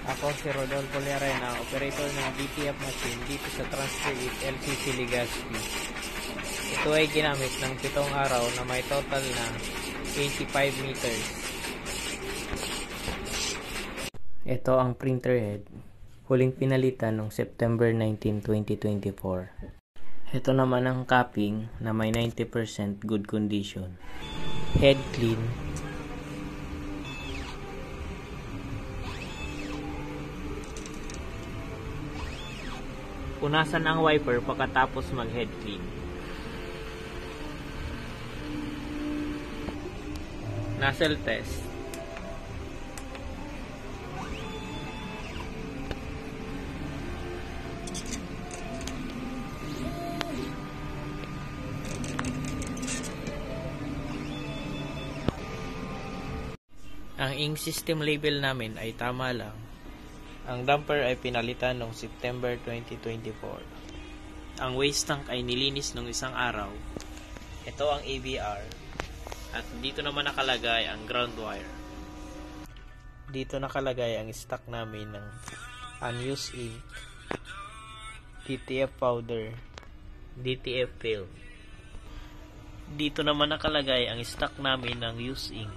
Ako si Rodolfo Lerena, operator ng DTF machine dito sa Transfer It LCC Legazpi. Ito ay ginamit ng 7 araw na may total na 85 meters. Ito ang printer head, huling pinalitan noong September 19, 2024. Ito naman ang capping na may 90% good condition. Head clean. Punasan ang wiper pagkatapos mag-head clean. Nozzle test. Ang ink system label namin ay tama lang. Ang damper ay pinalitan noong September 2024. Ang waste tank ay nilinis noong 1 araw. Ito ang ABR. At dito naman nakalagay ang ground wire. Dito nakalagay ang stock namin ng unused ink, DTF powder, DTF film. Dito naman nakalagay ang stock namin ng used ink.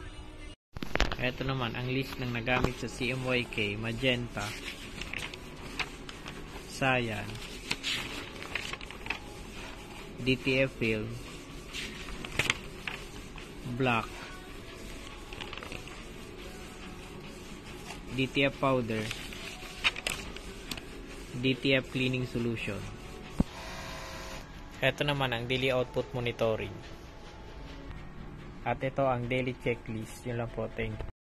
Ito naman ang list ng nagamit sa CMYK, magenta, cyan, DTF film, black, DTF powder, DTF cleaning solution. Ito naman ang daily output monitoring. At ito ang daily checklist. Yun lang po. Thank you.